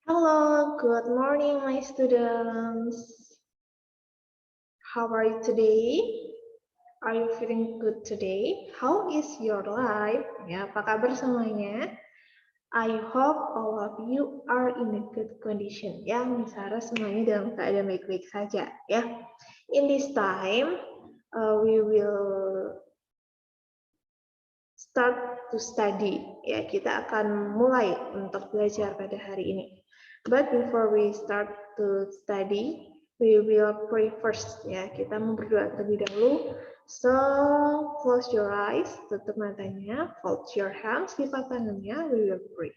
Hello, good morning, my students. How are you today? Are you feeling good today? How is your life? Ya, apa kabar semuanya? I hope all of you are in a good condition. Ya, Miss Sarah semuanya dalam keadaan baik-baik saja. Ya, in this time, we will start to study. Ya, kita akan mulai untuk belajar pada hari ini. But before we start to study, we will pray first. Ya, kita mau berdoa terlebih dahulu. So, close your eyes, tutup matanya, fold your hands, lipat tangannya, we will pray.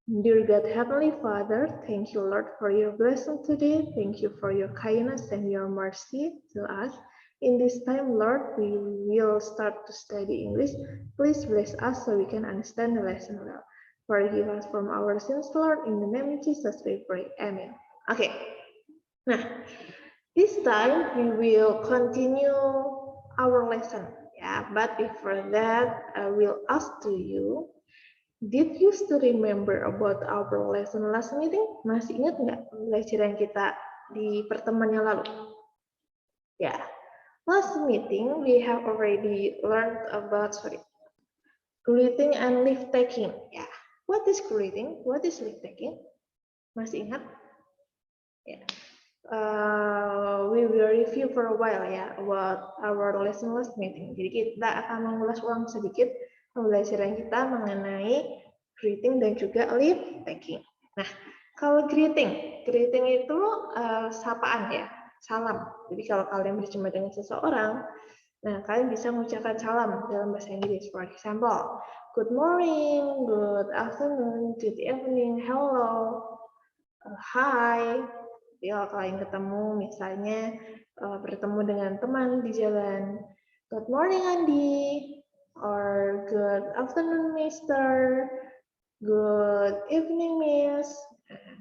Dear God, Heavenly Father, thank you, Lord, for your blessing today. Thank you for your kindness and your mercy to us. In this time, Lord, we will start to study English. Please bless us so we can understand the lesson well. Forgive us from our sins, Lord. In the name of Jesus, we pray. Amen. Okay. Nah, this time we will continue our lesson. Yeah, but before that, I will ask to you. Did you still remember about our lesson last meeting? Masih ingat nggak pelajaran kita di pertemuan yang lalu? Ya, last meeting we have already learned about greeting and leave taking. Ya, what is greeting? What is leave taking? Masih ingat? Ya. We will review for a while ya about our lesson last meeting. Jadi kita akan mengulas ulang sedikit pembelajaran kita mengenai greeting dan juga leave taking. Nah, kalau greeting itu sapaan ya, salam. Jadi kalau kalian berjumpa dengan seseorang, nah kalian bisa mengucapkan salam dalam bahasa Inggris. For example, good morning, good afternoon, good evening, hello, hi. Jadi kalau kalian ketemu, misalnya bertemu dengan teman di jalan, good morning Andi, or good afternoon Mister, good evening Miss.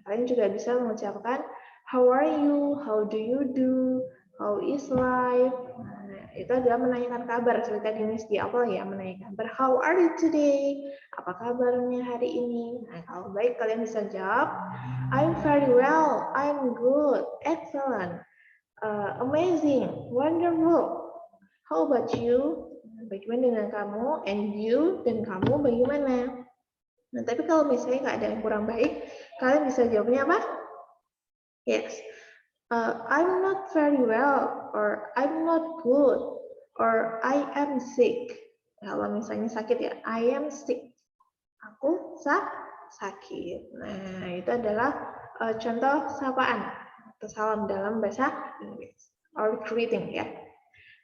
Kalian juga bisa mengucapkan how are you, how do you do, how is life. Nah, itu adalah menanyakan kabar. Seperti tadi Miss di awal ya, menanyakan kabar. How are you today? Apa kabarnya hari ini? Nah, kalau baik kalian bisa jawab, I'm very well, I'm good, excellent, amazing, wonderful. How about you? Bagaimana dengan kamu? And you, dan kamu bagaimana? Nah, tapi kalau misalnya nggak ada yang kurang baik, kalian bisa jawabnya apa? Yes. I'm not very well, or I'm not good, or I am sick. Kalau misalnya sakit ya, I am sick. Aku sakit. Nah, itu adalah contoh sapaan atau salam dalam bahasa Inggris, or greeting ya.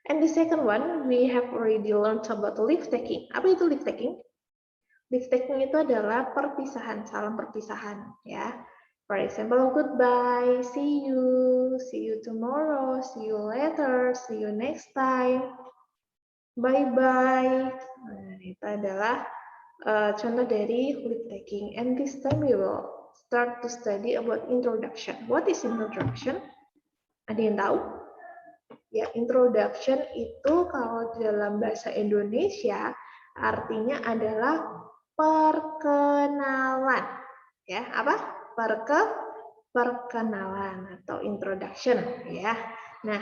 And the second one, we have already learned about leave taking. Apa itu leave taking? Leave taking itu adalah perpisahan, salam perpisahan ya. For example, goodbye, see you tomorrow, see you later, see you next time, bye-bye. Nah, itu adalah contoh dari leave taking. And this time we will start to study about introduction. What is introduction? Ada yang tahu? Ya, introduction itu kalau dalam bahasa Indonesia artinya adalah perkenalan. Ya, apa? Perkenalan atau introduction ya. Nah,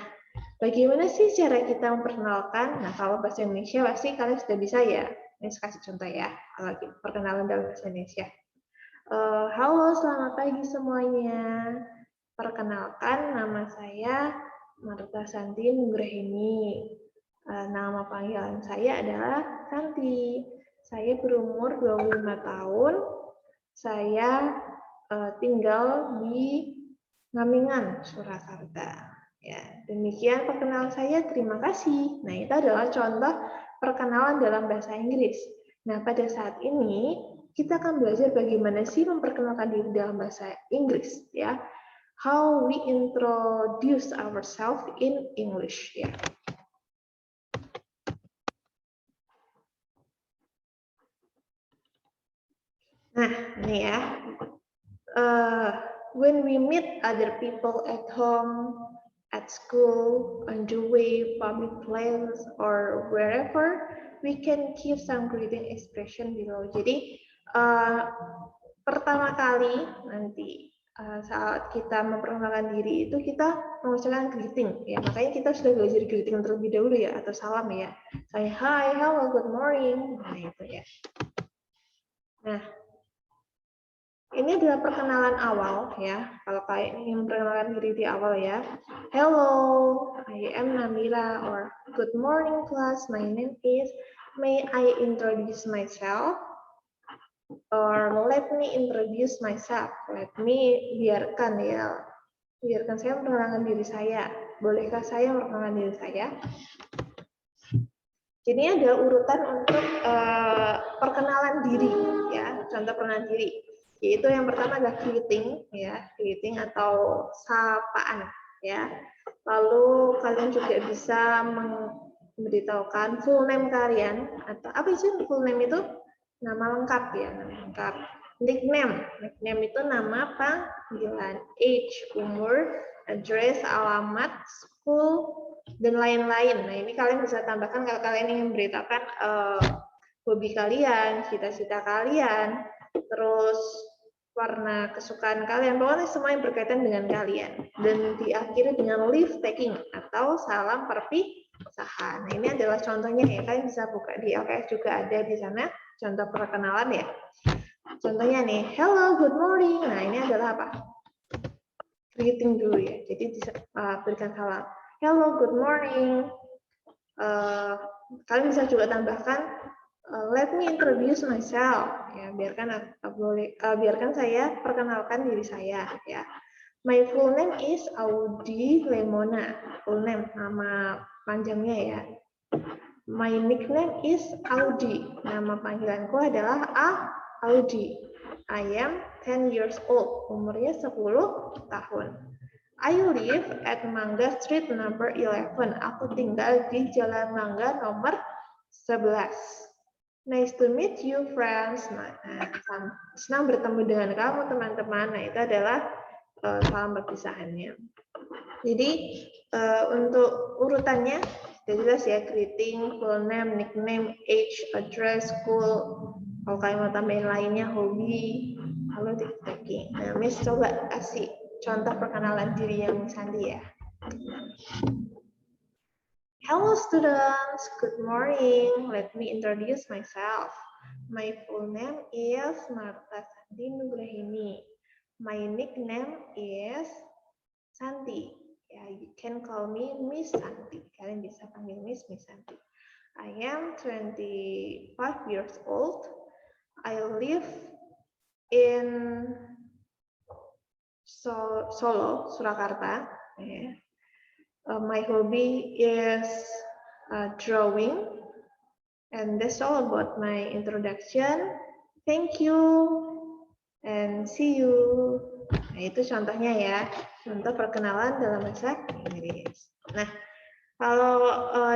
bagaimana sih cara kita memperkenalkan? Nah, kalau bahasa Indonesia pasti kalian sudah bisa ya. Ini kasih contoh ya, kalau perkenalan dalam bahasa Indonesia. Halo, selamat pagi semuanya. Perkenalkan, nama saya Marta Santi Nugrahini. Nama panggilan saya adalah Santi. Saya berumur 25 tahun. Saya tinggal di Ngamingan, Surakarta. Ya, demikian perkenalan saya. Terima kasih. Nah, itu adalah contoh perkenalan dalam bahasa Inggris. Nah, pada saat ini kita akan belajar bagaimana sih memperkenalkan diri dalam bahasa Inggris, ya. How we introduce ourselves in English, ya. Nah, ini ya. When we meet other people at home, at school, on the way, public place, or wherever, we can give some greeting expression below. Jadi, pertama kali nanti saat kita memperkenalkan diri itu kita mengucapkan greeting ya, makanya kita sudah belajar greeting terlebih dahulu ya, atau salam ya. Saya hi, hello, good morning. Nah, itu ya. Nah, ini adalah perkenalan awal ya. Kalau kalian ingin memperkenalkan diri di awal ya. Hello, I am Namila, or good morning class, my name is, may I introduce myself? Or let me introduce myself. Biarkan saya memperkenalkan diri saya. Bolehkah saya memperkenalkan diri saya? Jadi ada urutan untuk perkenalan diri, ya, contoh perkenalan diri. Yaitu yang pertama adalah greeting, ya, greeting atau sapaan, ya. Lalu kalian juga bisa memberitahukan full name kalian, atau apa sih full name itu? Nama lengkap ya, nama lengkap. Nickname itu nama panggilan. Age, umur, address, alamat, school, dan lain-lain. Nah, ini kalian bisa tambahkan kalau kalian ingin memberitakan hobi kalian, cita-cita kalian, terus warna kesukaan kalian, pokoknya semua yang berkaitan dengan kalian. Dan diakhiri dengan leave taking atau salam perpisahan. Nah, ini adalah contohnya ya, kalian bisa buka di LKS juga ada di sana. Contoh perkenalan ya. Contohnya nih, hello, good morning. Nah, ini adalah apa? Greeting dulu ya. Jadi berikan salam. Hello, good morning. Kalian bisa juga tambahkan, let me introduce myself. Ya, biarkan saya perkenalkan diri saya. Ya. My full name is Audi Lemona. Full name, nama panjangnya ya. My nickname is Audi. Nama panggilanku adalah Audi. I am 10 years old. Umurnya 10 tahun. I live at Mangga Street number 11. Aku tinggal di Jalan Mangga nomor 11. Nice to meet you, friends. Nah, senang bertemu dengan kamu, teman-teman. Nah, itu adalah salam perpisahannya. Jadi, untuk urutannya, sudah jelas ya, greeting, full name, nickname, age, address, school, kalau kalian mau tambahin lainnya, hobi, lalu titik taking. Nah, Miss coba kasih contoh perkenalan diri yang Sandi ya. Hello students, good morning. Let me introduce myself. My full name is Marta Sandi Nugrahini. My nickname is Santi. Ya, you can call me Miss Santi. Kalian bisa panggil Miss Santi. I am 25 years old. I live in Solo, Surakarta. Yeah. My hobby is drawing. And that's all about my introduction. Thank you and see you. Nah, itu contohnya ya, contoh perkenalan dalam bahasa Inggris. Nah, kalau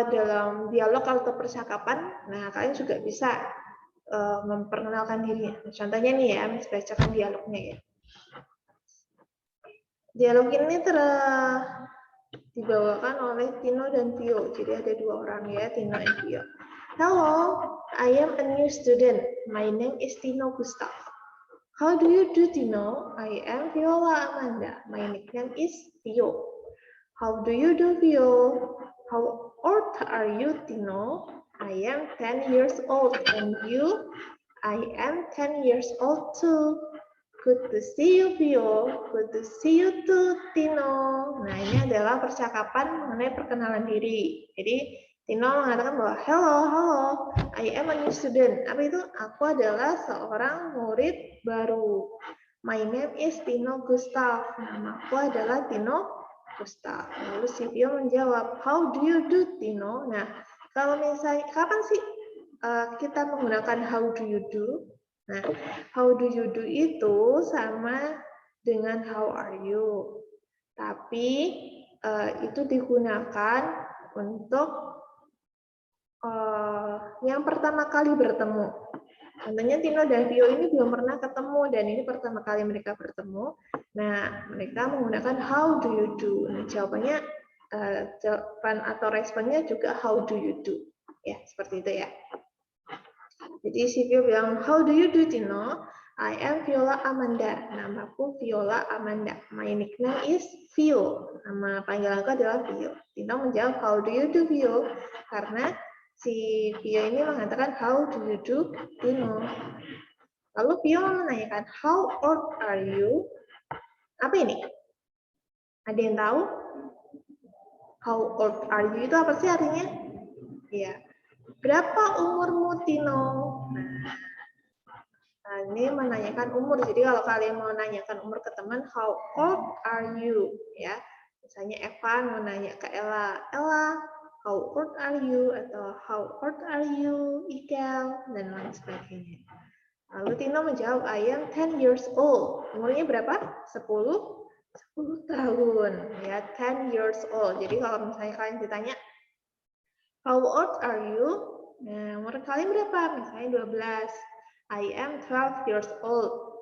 dalam dialog atau percakapan, nah kalian juga bisa memperkenalkan diri. Contohnya nih ya, Miss bacakan dialognya ya. Dialog ini dibawakan oleh Tino dan Vio. Jadi ada dua orang ya, Tino dan Vio. Hello, I am a new student. My name is Tino Gustav. How do you do, Tino? I am Viola Amanda. My nickname is Vio. How do you do, Vio? How old are you, Tino? I am 10 years old. And you? I am 10 years old too. Good to see you, Vio. Good to see you too, Tino. Nah, ini adalah percakapan mengenai perkenalan diri. Jadi, Tino mengatakan bahwa, hello, I am a new student. Apa itu? Aku adalah seorang murid baru. My name is Tino Gustav. Namaku adalah Tino Gustav. Lalu si Vio menjawab, how do you do, Tino? Nah, kalau misalnya, kapan sih kita menggunakan how do you do? Nah, how do you do itu sama dengan how are you. Tapi itu digunakan untuk yang pertama kali bertemu. Contohnya Tino dan Vio ini belum pernah ketemu dan ini pertama kali mereka bertemu. Nah, mereka menggunakan how do you do. Nah, jawabannya jawaban atau responnya juga how do you do. Ya, seperti itu ya. Jadi si Vio bilang, how do you do, Tino? I am Viola Amanda. Namaku Viola Amanda. My nickname is Vio. Nama panggilanku adalah Vio. Tino menjawab, how do you do, Vio? Karena si Vio ini mengatakan, how do you do, Tino? Lalu Vio menanyakan, how old are you? Apa ini? Ada yang tahu? How old are you itu apa sih artinya? Iya. Berapa umurmu, Tino? Nah, ini menanyakan umur. Jadi kalau kalian mau menanyakan umur ke teman, how old are you? Ya, misalnya Evan mau nanya ke Ella, Ella, how old are you? Atau how old are you, Ikel? Dan lain sebagainya. Lalu Tino menjawab, I am 10 years old. Umurnya berapa? 10 tahun. Ya, 10 years old. Jadi kalau misalnya kalian ditanya, how old are you? Nah, umur kalian berapa? Misalnya 12. I am 12 years old.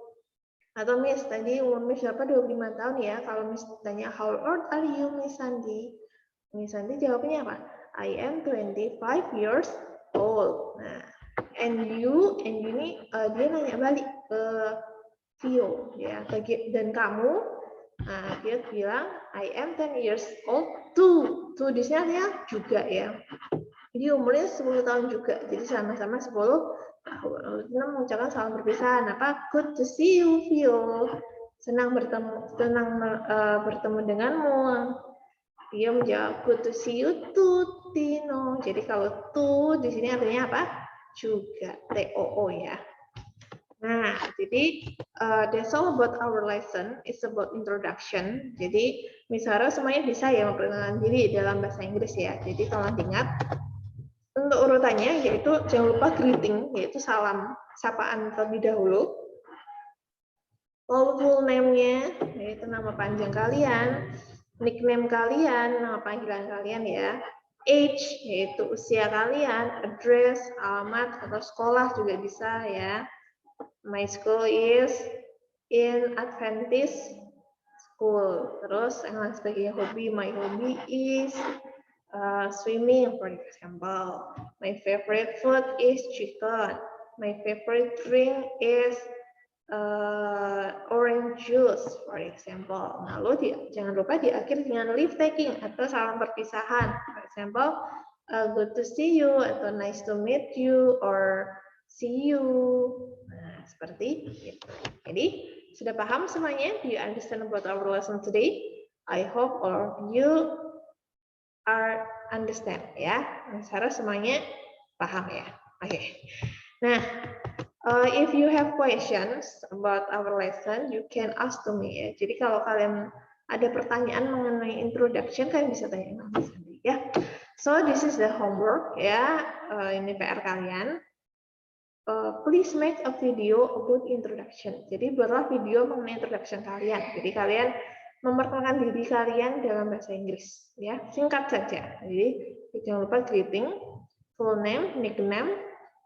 Atau Miss, tadi umur Miss berapa? 25 tahun ya. Kalau Miss tanya, how old are you, Miss Sandy? Miss Sandy jawabnya apa? I am 25 years old. Nah, and you ini dia nanya balik ke Vio ya. Dan kamu, nah, dia bilang I am 10 years old too. Tuh di sini artinya juga ya. Jadi umurnya 10 tahun juga. Jadi sama-sama 10 tahun. Lalu kita mengucapkan salam perpisahan. Apa? Good to see you, Vio. Senang bertemu denganmu. Dia menjawab, good to see you too, Tino. Jadi kalau to di sini artinya apa? Juga. T-O-O ya. Nah, jadi that's all about our lesson. It's about introduction. Jadi misalnya semuanya bisa ya memperkenalkan diri dalam bahasa Inggris ya. Jadi tolong ingat untuk urutannya yaitu jangan lupa greeting, yaitu salam sapaan terlebih dahulu. Lalu full name-nya yaitu nama panjang kalian, nickname kalian, nama panggilan kalian ya. Age yaitu usia kalian, address, alamat atau sekolah juga bisa ya. My school is in Adventist school. Terus yang lain sebagainya, hobi, my hobby is swimming, for example. My favorite food is chicken. My favorite drink is orange juice, for example. Lalu jangan lupa diakhiri dengan leave taking atau salam perpisahan. For example, good to see you atau nice to meet you or see you. Nah, seperti itu. Jadi, sudah paham semuanya? Do you understand about our lesson today? I hope all of you are understand ya. Sarah semuanya paham ya. Oke. Nah, if you have questions about our lesson, you can ask to me ya. Jadi kalau kalian ada pertanyaan mengenai introduction, kalian bisa tanya sama Sandy ya. So this is the homework ya. Ini PR kalian. Please make a video about introduction. Jadi buatlah video mengenai introduction kalian. Jadi kalian memperkenalkan diri kalian dalam bahasa Inggris, ya singkat saja. Jadi jangan lupa greeting, full name, nickname,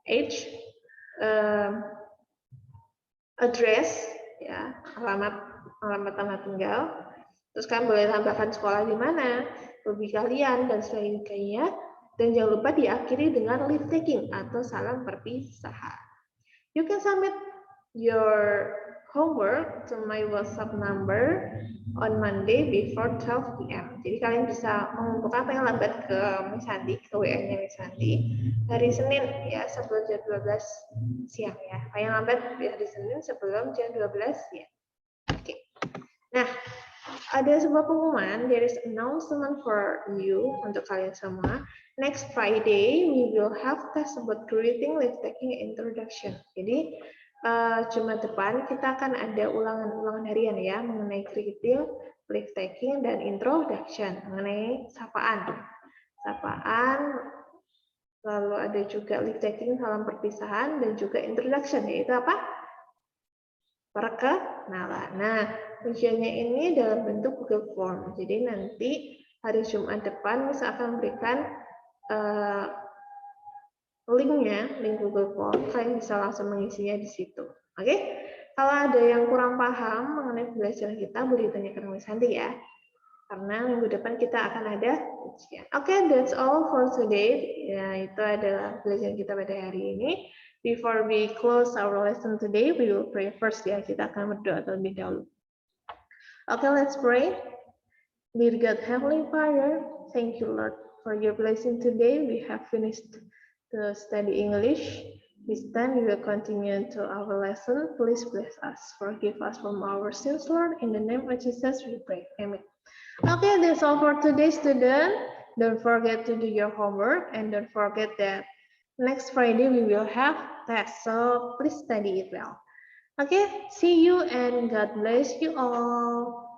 age, address, ya alamat tempat tinggal. Terus kalian boleh tambahkan sekolah di mana, hobi kalian dan sebagainya. Dan jangan lupa diakhiri dengan leave taking atau salam perpisahan. You can submit your homework to my WhatsApp number on Monday before 12 p.m. Jadi kalian bisa mengumpulkan paling lambat ke Miss Sandy, ke WA-nya Miss Sandy hari Senin ya sebelum jam 12 siang ya. Paling lambat hari Senin sebelum jam 12 siang. Oke. Nah, ada sebuah pengumuman, there is announcement for you untuk kalian semua. Next Friday we will have test about greeting, leave taking, introduction. Jadi Jumat depan kita akan ada ulangan harian ya mengenai greeting, leave taking, dan introduction mengenai sapaan. Lalu ada juga leave taking, salam perpisahan, dan juga introduction yaitu apa? Perkenalan. Nah, ujiannya ini dalam bentuk Google Form. Jadi nanti hari Jumat depan Miss akan berikan link Google Form. Kalian bisa langsung mengisinya di situ. Oke? Kalau ada yang kurang paham mengenai pembelajaran kita, boleh ditanyakan Miss Sandy ya. Karena minggu depan kita akan ada ujian. Oke, that's all for today. Ya, itu adalah pembelajaran kita pada hari ini. Before we close our lesson today, we will pray first ya. Kita akan berdoa terlebih dahulu. Okay, let's pray. Dear God, Heavenly Father, thank you, Lord, for your blessing today. We have finished to study English. This time we will continue to our lesson. Please bless us. Forgive us from our sins, Lord. In the name of Jesus, we pray. Amen. Okay, that's all for today, student. Don't forget to do your homework and don't forget that next Friday we will have test. So please study it well. Okay, see you and God bless you all.